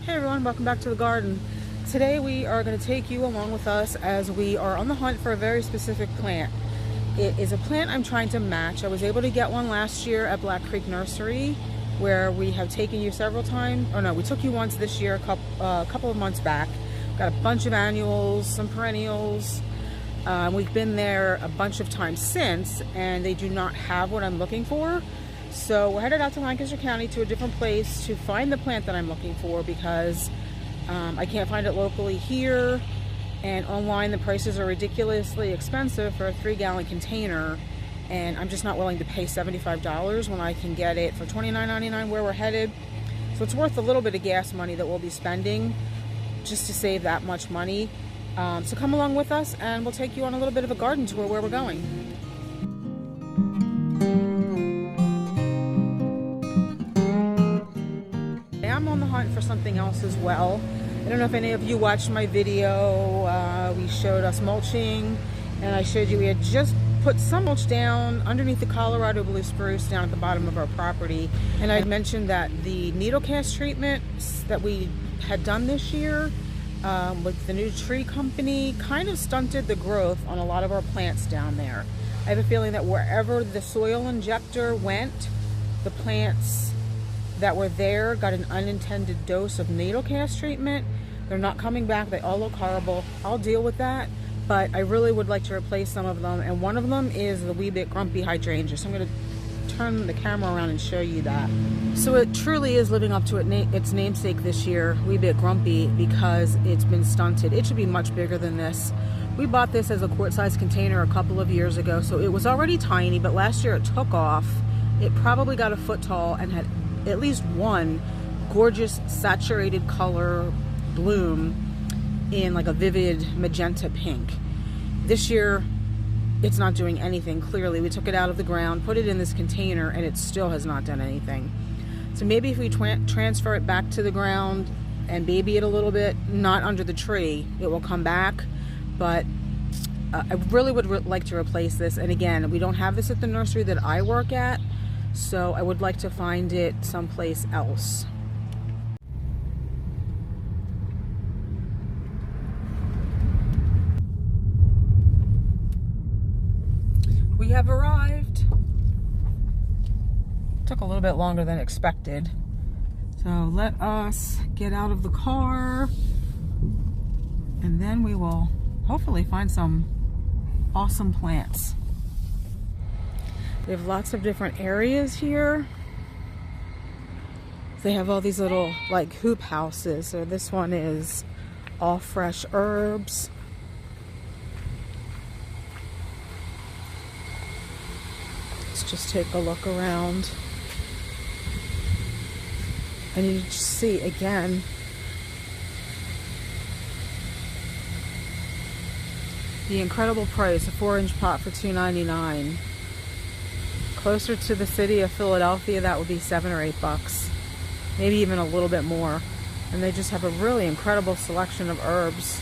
Hey everyone, welcome back to the garden. Today we are going to take you along with us as we are on the hunt for a very specific plant. It is a plant I'm trying to match. I was able to get one last year at Black Creek Nursery, where we have taken you several times. Or no, we took you once this year, a couple of months back. Got a bunch of annuals, some perennials. We've been there a bunch of times since, and they do not have what I'm looking for. So we're headed out to Lancaster County to a different place to find the plant that I'm looking for, because I can't find it locally here, and online the prices are ridiculously expensive for a 3-gallon container, and I'm just not willing to pay $75 when I can get it for $29.99 where we're headed. So it's worth a little bit of gas money that we'll be spending just to save that much money. So come along with us and we'll take you on a little bit of a garden tour where we're going. I'm on the hunt for something else as well. I don't know if any of you watched my video. We showed us mulching, and I showed you we had just put some mulch down underneath the Colorado blue spruce down at the bottom of our property. And I mentioned that the needle cast treatment that we had done this year with the new tree company kind of stunted the growth on a lot of our plants down there. I have a feeling that wherever the soil injector went, the plants that were there got an unintended dose of needle cast treatment. They're not coming back. They all look horrible. I'll deal with that, but I really would like to replace some of them, and one of them is the wee bit grumpy hydrangea. So I'm going to turn the camera around and show you that. So it truly is living up to its namesake this year, wee bit grumpy, because it's been stunted. It should be much bigger than this. We bought this as a quart-sized container a couple of years ago, so it was already tiny, but last year it took off. It probably got a foot tall and had at least one gorgeous saturated color bloom in like a vivid magenta pink. This year it's not doing anything. Clearly we took it out of the ground, put it in this container, and it still has not done anything. So maybe if we transfer it back to the ground and baby it a little bit, not under the tree, it will come back. But I really would like to replace this, and again, we don't have this at the nursery that I work at, so I would like to find it someplace else. We have arrived. Took a little bit longer than expected. So let us get out of the car, and then we will hopefully find some awesome plants. They have lots of different areas here. They have all these little like hoop houses. So this one is all fresh herbs. Let's just take a look around. And you just see again the incredible price, a 4-inch pot for $2.99. Closer to the city of Philadelphia, that would be $7 or $8, maybe even a little bit more. And they just have a really incredible selection of herbs.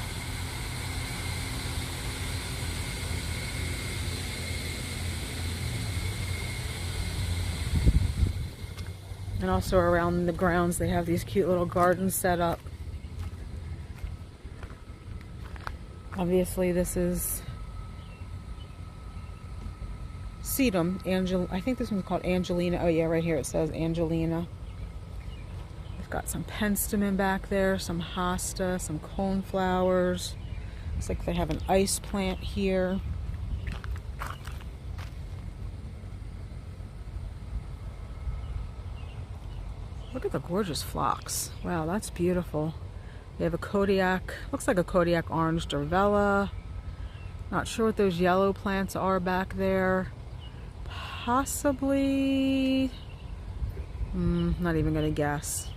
And also around the grounds, they have these cute little gardens set up. Obviously, this is sedum. I think this one's called Angelina. Oh yeah, right here it says Angelina. We've got some penstemon back there, some hosta, some coneflowers. Looks like they have an ice plant here. Look at the gorgeous phlox. Wow, that's beautiful. They have a Kodiak, looks like a Kodiak orange Durvella. Not sure what those yellow plants are back there. Possibly, not even gonna guess.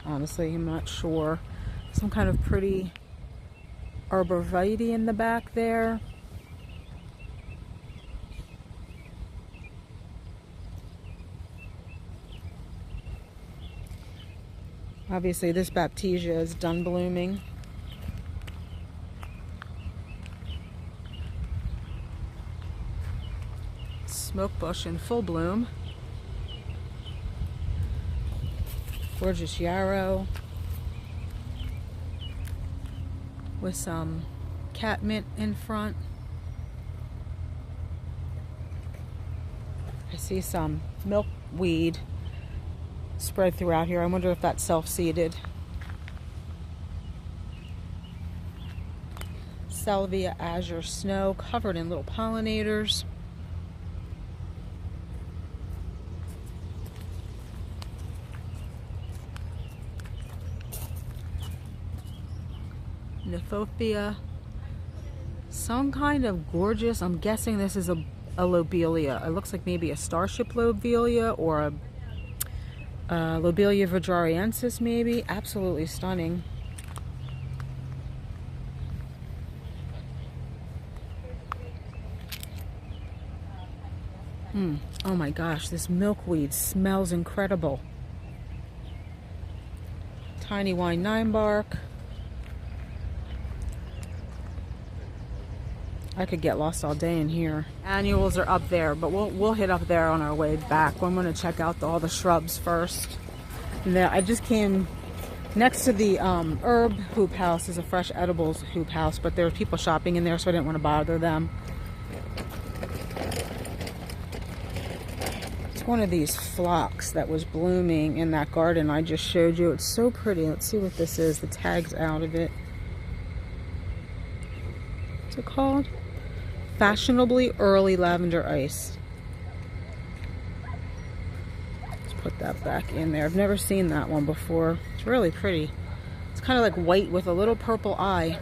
Honestly, I'm not sure. Some kind of pretty arborvitae in the back there. Obviously, this Baptisia is done blooming. Smoke bush in full bloom. Gorgeous yarrow. with some catmint in front. I see some milkweed spread throughout here. I wonder if that's self-seeded. Salvia azure snow covered in little pollinators. Nymphophia. Some kind of gorgeous, I'm guessing this is a lobelia. It looks like maybe a starship lobelia or a lobelia vajrariensis maybe. Absolutely stunning. Oh my gosh, this milkweed smells incredible. Tiny wine 9-bark. I could get lost all day in here. Annuals are up there, but we'll hit up there on our way back. I'm going to check out all the shrubs first. And then I just came next to the herb hoop house is a fresh edibles hoop house, but there were people shopping in there, so I didn't want to bother them. It's one of these phlox that was blooming in that garden I just showed you. It's so pretty. Let's see what this is. The tag's out of it. What's it called? Fashionably Early Lavender Ice. Let's put that back in there. I've never seen that one before. It's really pretty. It's kind of like white with a little purple eye.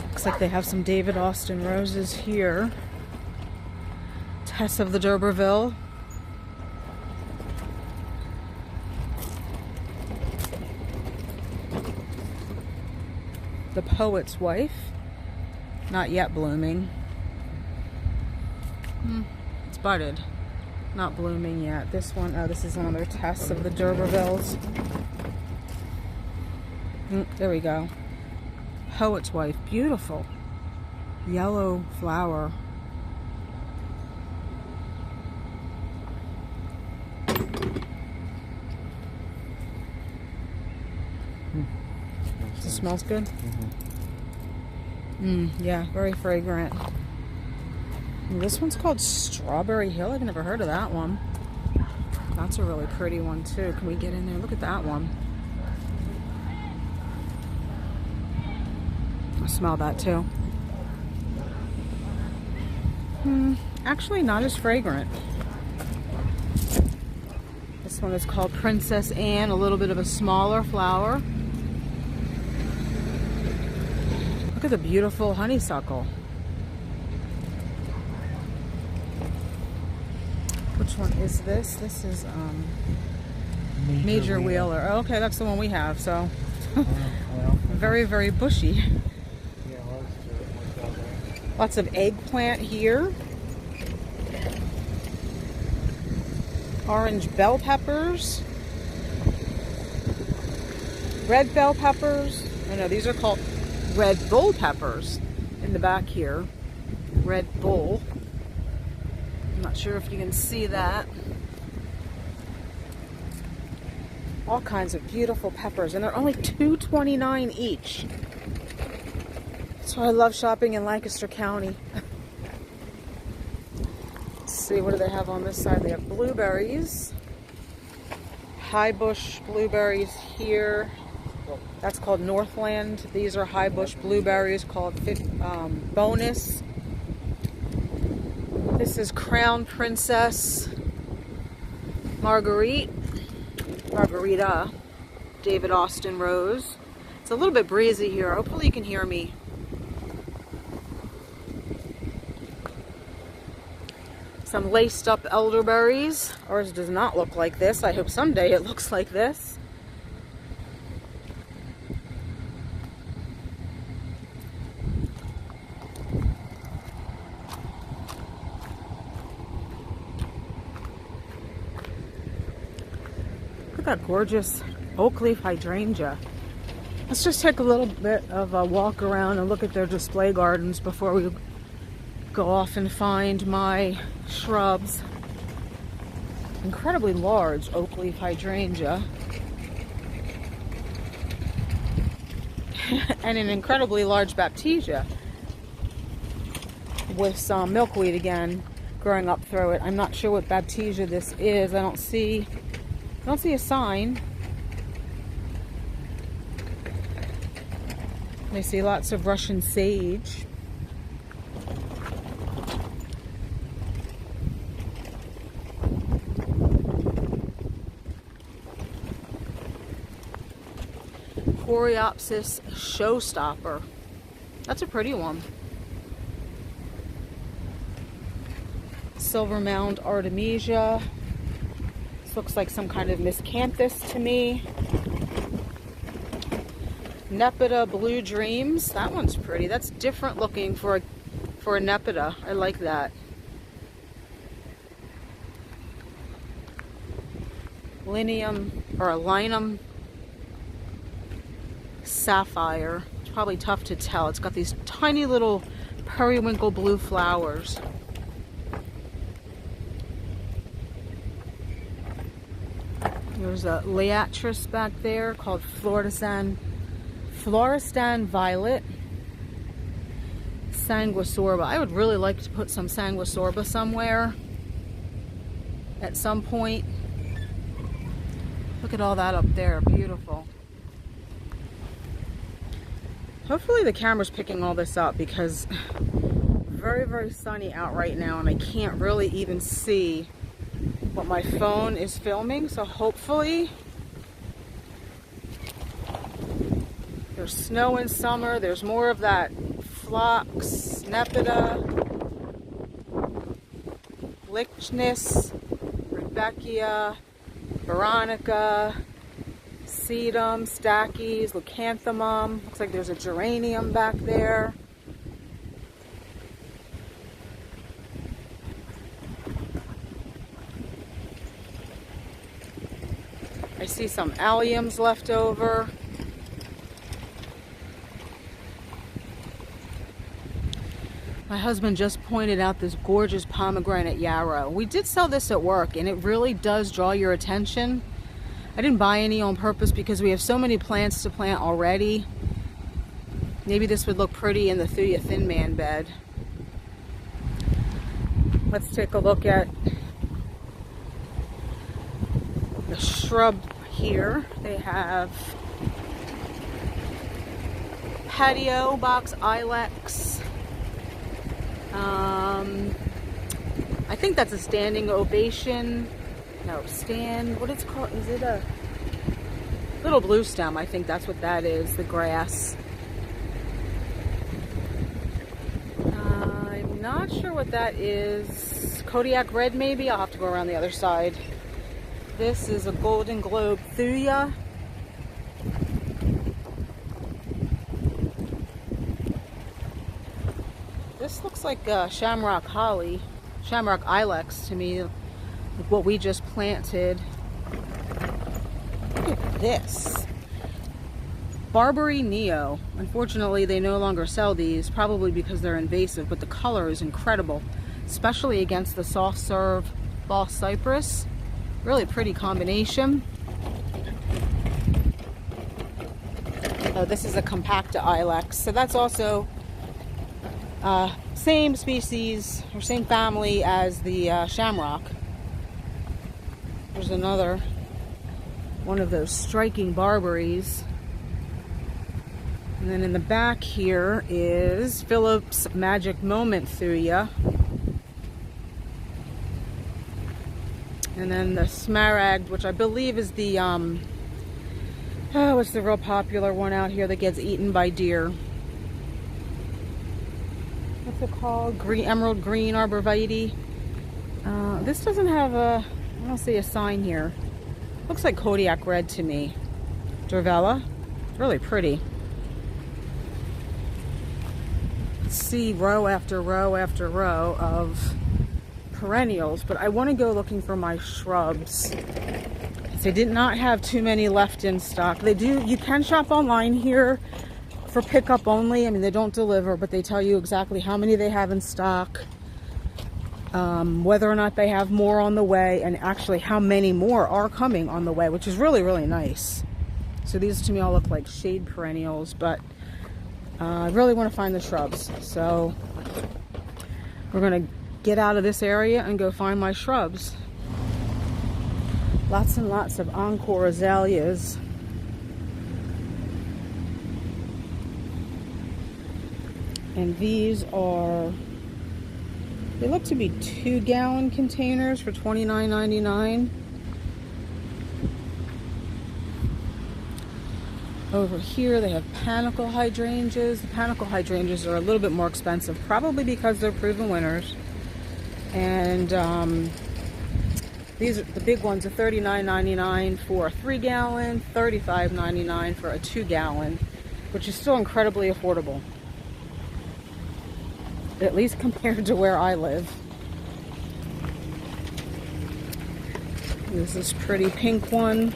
Looks like they have some David Austin roses here. Tess of the D'Urberville. The Poet's Wife, not yet blooming. It's budded, not blooming yet. This one, oh, this is another Tess of the D'Urbervilles. There we go. Poet's Wife, beautiful. Yellow flower. It smells good. Yeah, very fragrant. And this one's called Strawberry Hill. I've never heard of that one. That's a really pretty one too. Can we get in there? Look at that one. I smell that too. Actually not as fragrant. This one is called Princess Anne, a little bit of a smaller flower. Look at the beautiful honeysuckle. Which one is this? This is Major Wheeler. Oh, okay, that's the one we have. So very, very bushy. Lots of eggplant here. Orange bell peppers. Red bell peppers. I know these are called red bull peppers in the back here. Red bull. I'm not sure if you can see that. All kinds of beautiful peppers, and they're only $2.29 each. So I love shopping in Lancaster County. Let's see, what do they have on this side? They have blueberries. High bush blueberries here. That's called Northland. These are high bush blueberries called Bonus. This is Crown Princess Marguerita, David Austin Rose. It's a little bit breezy here. Hopefully you can hear me. Some laced up elderberries. Ours does not look like this. I hope someday it looks like this. Look at that gorgeous oak leaf hydrangea. Let's just take a little bit of a walk around and look at their display gardens before we go off and find my shrubs. incredibly large oak leaf hydrangea. And an incredibly large baptisia with some milkweed again growing up through it. I'm not sure what baptisia this is. I don't see a sign. I see lots of Russian sage. Coreopsis showstopper. That's a pretty one. Silver mound artemisia. This looks like some kind of miscanthus to me. Nepeta blue dreams. That one's pretty. That's different looking for a nepeta. I like that. Linum sapphire. It's probably tough to tell. It's got these tiny little periwinkle blue flowers. There's a liatris back there called Floristan violet. Sanguisorba. I would really like to put some sanguisorba somewhere at some point. Look at all that up there. Beautiful. Hopefully the camera's picking all this up because very, very sunny out right now and I can't really even see what my phone is filming. So hopefully there's snow in summer. There's more of that phlox, nepeta, Lychnis, Rudbeckia, Veronica, sedum, stachys, leucanthemum. Looks like there's a geranium back there. I see some alliums left over. My husband just pointed out this gorgeous pomegranate yarrow. We did sell this at work and it really does draw your attention. I didn't buy any on purpose because we have so many plants to plant already. Maybe this would look pretty in the Thuya Thin Man bed. Let's take a look at the shrub here. They have patio box ilex. I think that's a standing ovation. No, what it's called? Is it a little blue stem? I think that's what that is, the grass. I'm not sure what that is. Kodiak red maybe? I'll have to go around the other side. This is a golden globe thuya. This looks like shamrock holly, shamrock ilex to me. What we just planted. Look at this. Barbary Neo. Unfortunately, they no longer sell these, probably because they're invasive, but the color is incredible, especially against the soft serve false cypress. Really pretty combination. Oh, this is a compacta ilex. So that's also same species or same family as the shamrock. There's another one of those striking barberries. And then in the back here is Philip's Magic Moment Thuya. And then the Smaragd, which I believe is the, what's the real popular one out here that gets eaten by deer? What's it called? Emerald Green Arborvitae. This doesn't have a, I don't see a sign here. Looks like Kodiak red to me. Durvella. Really pretty. See row after row after row of perennials, but I want to go looking for my shrubs. They did not have too many left in stock. They do, you can shop online here for pickup only. I mean, they don't deliver, but they tell you exactly how many they have in stock. whether or not they have more on the way, and actually how many more are coming on the way, which is really, really nice. So these to me all look like shade perennials, but I really want to find the shrubs. So we're going to get out of this area and go find my shrubs. Lots and lots of encore azaleas. And these are, they look to be 2-gallon containers for $29.99. Over here they have panicle hydrangeas. The panicle hydrangeas are a little bit more expensive, probably because they're proven winners. And these are, the big ones are $39.99 for a 3-gallon, $35.99 for a 2-gallon, which is still incredibly affordable, at least compared to where I live. This is pretty pink one.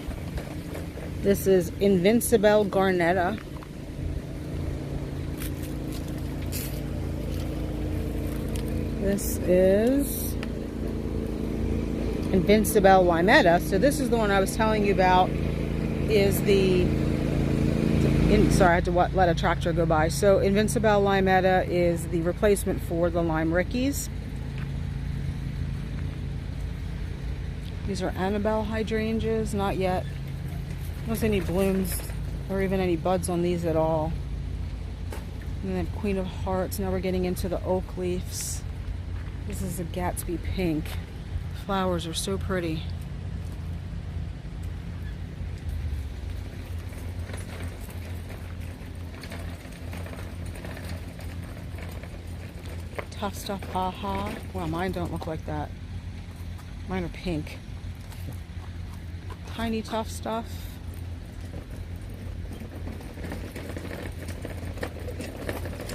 This is Invincible Garnetta. This is Invincible Limetta. So this is the one I was telling you about, is the, sorry, I had to let a tractor go by. So Invincible Limetta is the replacement for the Lime Rickeys. These are Annabelle hydrangeas, not yet. I don't see any blooms or even any buds on these at all. And then Queen of Hearts. Now we're getting into the oak leaves. This is a Gatsby pink. Flowers are so pretty. Tough Stuff Aha. Well, mine don't look like that. Mine are pink. Tiny Tough Stuff.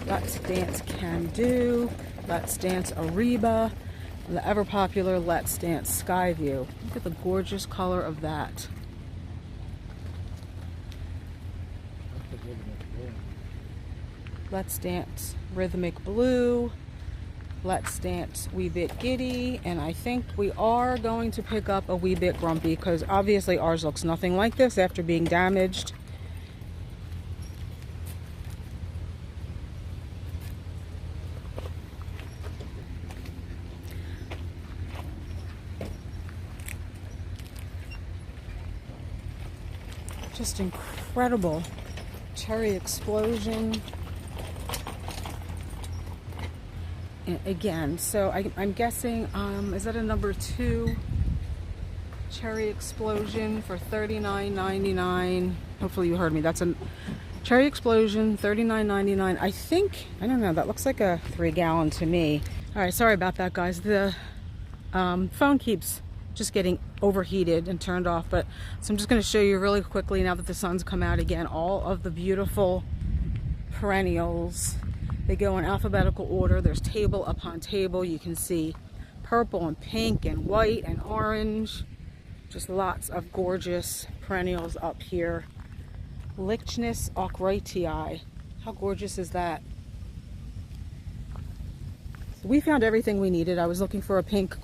Let's Dance Can Do. Let's Dance Ariba. The ever popular Let's Dance Skyview. Look at the gorgeous color of that. Let's Dance Rhythmic Blue. Let's Dance Wee Bit Giddy. And I think we are going to pick up a Wee Bit Grumpy, because obviously ours looks nothing like this after being damaged. Just incredible. Cherry Explosion. And again, so I'm guessing, is that a number 2? Cherry Explosion for $39.99. Hopefully you heard me. That's a Cherry Explosion, $39.99. I think, I don't know, that looks like a 3-gallon to me. All right, sorry about that, guys. The phone keeps just getting overheated and turned off, but so I'm just going to show you really quickly, now that the sun's come out again, all of the beautiful perennials. They go in alphabetical order. There's table upon table. You can see purple and pink and white and orange. Just lots of gorgeous perennials up here. Lychnis Arkwrightii. How gorgeous is that? So we found everything we needed. I was looking for a pink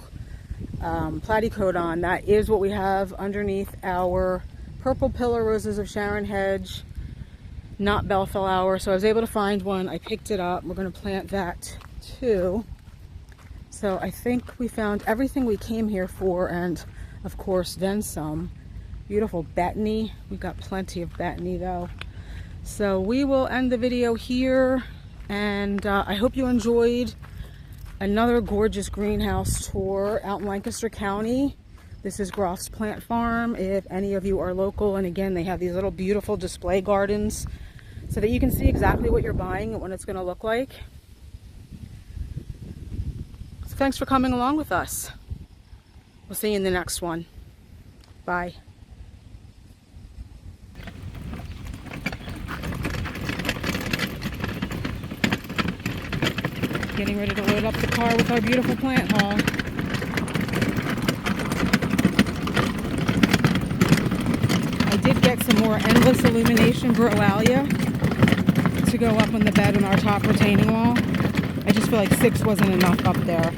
platycodon. That is what we have underneath our purple pillar roses of Sharon Hedge, not bellflower. So I was able to find one. I picked it up. We're going to plant that too. So I think we found everything we came here for, and of course then some. Beautiful Bethany. We've got plenty of Bethany though. So we will end the video here, and I hope you enjoyed another gorgeous greenhouse tour out in Lancaster County. This is Groff's Plant Farm, if any of you are local. And again, they have these little beautiful display gardens so that you can see exactly what you're buying and what it's going to look like. So thanks for coming along with us. We'll see you in the next one. Bye. Getting ready to load up the car with our beautiful plant haul. I did get some more Endless Illumination Broalia to go up on the bed in our top retaining wall. I just feel like 6 wasn't enough up there.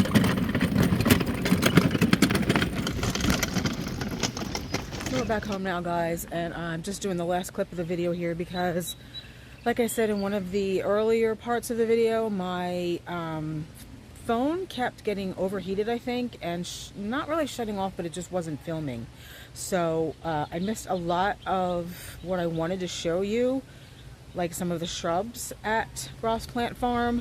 we're back home now, guys, and I'm just doing the last clip of the video here because, like I said in one of the earlier parts of the video, my phone kept getting overheated, I think, and not really shutting off, but it just wasn't filming. So I missed a lot of what I wanted to show you, like some of the shrubs at Groff's Plant Farm,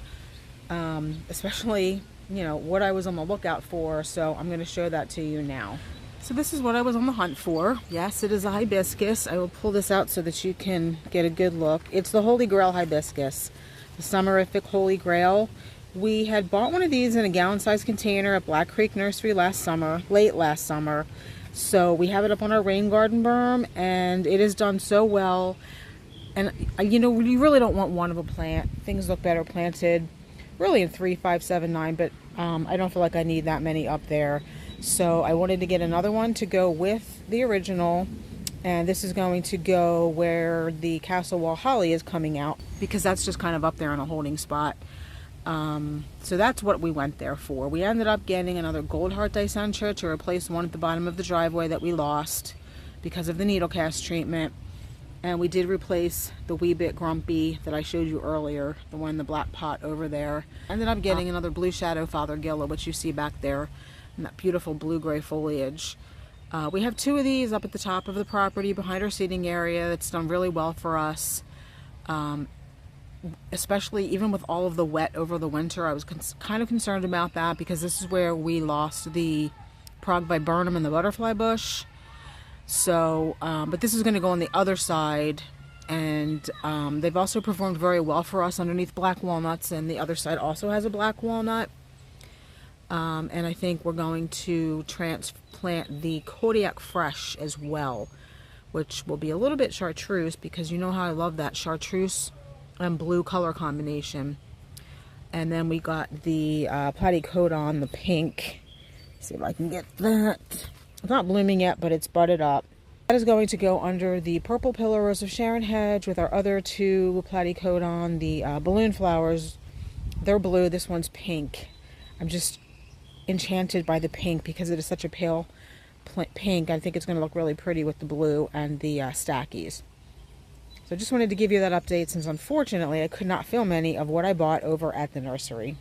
especially, you know, what I was on the lookout for. So I'm going to show that to you now. So this is what I was on the hunt for. Yes, it is a hibiscus. I will pull this out so that you can get a good look. It's the Holy Grail hibiscus, the Summerific Holy Grail. We had bought one of these in a gallon-sized container at Black Creek Nursery late last summer. So we have it up on our rain garden berm, and it has done so well. And you know, you really don't want one of a plant. Things look better planted really in 3, 5, 7, 9, but I don't feel like I need that many up there. So I wanted to get another one to go with the original, and this is going to go where the Castle Wall Holly is coming out, because that's just kind of up there in a holding spot. So that's what we went there for. We ended up getting another Gold Heart Dicentra to replace one at the bottom of the driveway that we lost because of the needle cast treatment. And we did replace the wee bit grumpy that I showed you earlier, the one in the black pot over there. Ended up getting another Blue Shadow Fothergilla, which you see back there, and that beautiful blue-gray foliage. We have 2 of these up at the top of the property behind our seating area. That's done really well for us. Especially even with all of the wet over the winter, I was kind of concerned about that, because this is where we lost the Prague viburnum and the butterfly bush. So, but this is going to go on the other side, and they've also performed very well for us underneath black walnuts, and the other side also has a black walnut. And I think we're going to transplant the Kodiak Fresh as well, which will be a little bit chartreuse, because you know how I love that chartreuse and blue color combination. And then we got the Platycodon, the pink. Let's see if I can get that. It's not blooming yet, but it's budded up. That is going to go under the purple pillar rose of Sharon hedge with our other 2 Platycodon, the balloon flowers. They're blue, this one's pink. I'm just enchanted by the pink because it is such a pale pink. I think it's going to look really pretty with the blue and the stackies. So I just wanted to give you that update, since unfortunately I could not film any of what I bought over at the nursery.